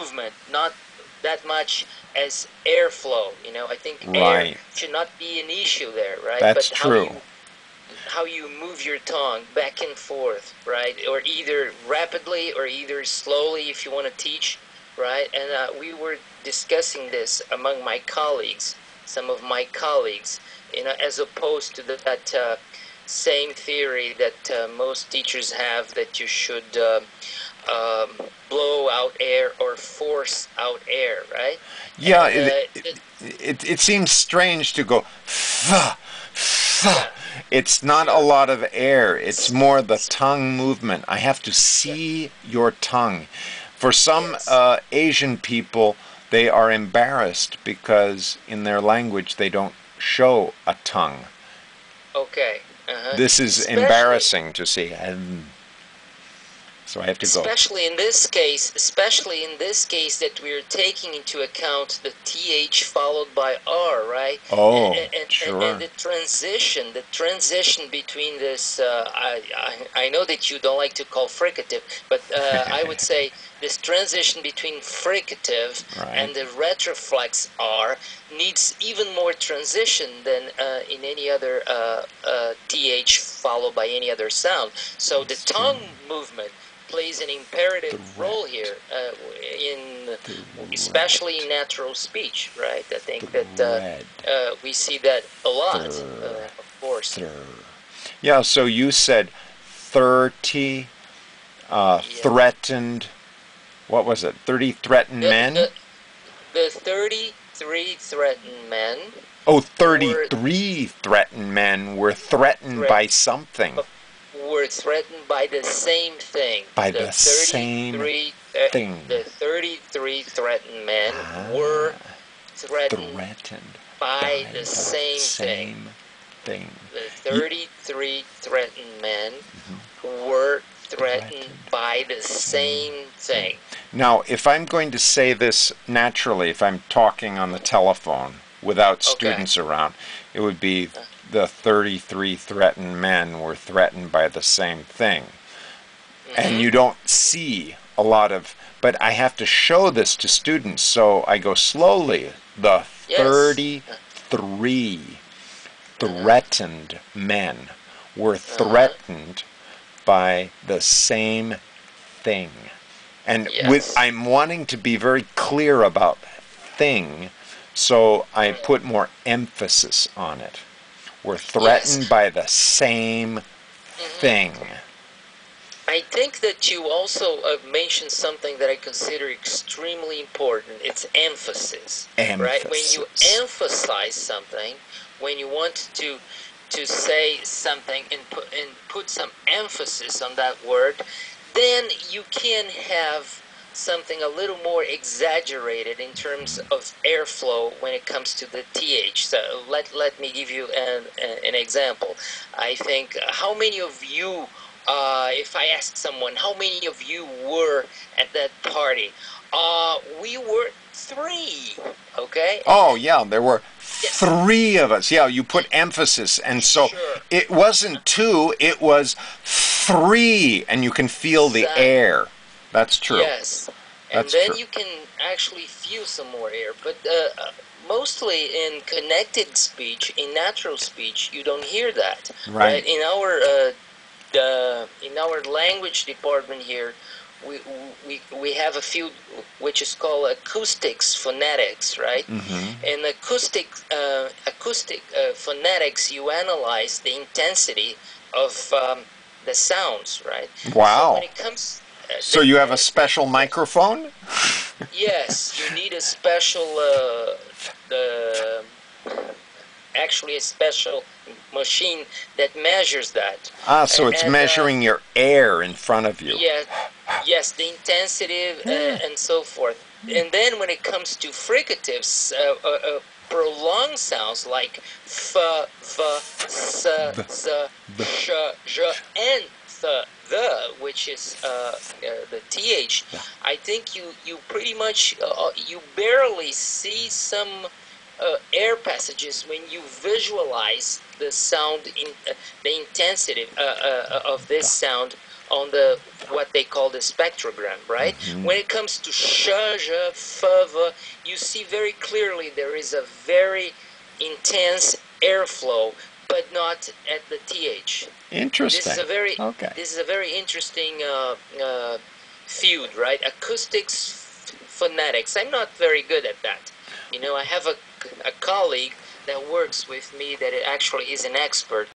movement, not that much as airflow. You know, I think air Right. should not be an issue there, right? That's But true. how you move your tongue back and forth, right? Or either rapidly or either slowly if you want to teach, right? And we were discussing this among my colleagues, some of my colleagues, you know, as opposed to that same theory that most teachers have, that you should blow out air or force out air, right? Yeah, And it seems strange to go, yeah, it's not a sure. lot of air. It's more the tongue movement. I have to see your tongue. For some Yes. Asian people, they are embarrassed because in their language they don't show a tongue. Okay. This is Especially, embarrassing to see. So I have to go. especially in this case that we're taking into account the th followed by r, right? and, Oh, and sure. the transition between this, I know that you don't like to call fricative, but I would say this transition between fricative Right. and the retroflex r needs even more transition than in any other th followed by any other sound. So the tongue movement plays an imperative role here, especially in natural speech, right? I think that we see that a lot, of course. Yeah, so you said 30 Yeah. threatened, what was it? 30 threatened The, men? the, the 33 threatened men Oh, were 33 threatened men were threatened by something. were threatened by the same thing. By the same thing. The 33 threatened men were threatened Threatened by the same same thing. thing. The 33 threatened men were threatened by the same thing. Now, if I'm going to say this naturally, if I'm talking on the telephone without students around, it would be the 33 threatened men were threatened by the same thing. And you don't see a lot of, but I have to show this to students, so I go slowly. The 33 threatened men were threatened by the same thing. And I'm wanting to be very clear about thing, so I put more emphasis on it. We're threatened by the same thing. I think that you also mentioned something that I consider extremely important. It's emphasis, right? When you emphasize something, when you want to say something and put some emphasis on that word, then you can have something a little more exaggerated in terms of airflow when it comes to the th. So let me give you an example. I think, how many of you, if I ask someone, how many of you were at that party? We were 3, okay? Oh, yeah, there were 3 of us. Yeah, you put emphasis, and so it wasn't 2, it was 3, and you can feel the air. That's true. Yes, and then you can actually feel some more air, but mostly in connected speech, in natural speech, you don't hear that. Right. In our language department here, we have a field which is called acoustics phonetics, right? In acoustic phonetics, you analyze the intensity of the sounds, right? Wow. So when it comes, so you have a special microphone? Yes, you need a special, actually a special machine that measures that. So it's measuring your air in front of you. Yeah, yes, the intensity and so forth. And then when it comes to fricatives, prolonged sounds like f, v, s, z, sh, j, and the, which is the th. I think you pretty much you barely see some air passages when you visualize the sound, in the intensity of this sound on the what they call the spectrogram, right? When it comes to shaja, fava, you see very clearly there is a very intense airflow, but not at the th. Interesting. This is a very interesting feud, right? Acoustics, phonetics. I'm not very good at that. You know, I have a colleague that works with me that actually is an expert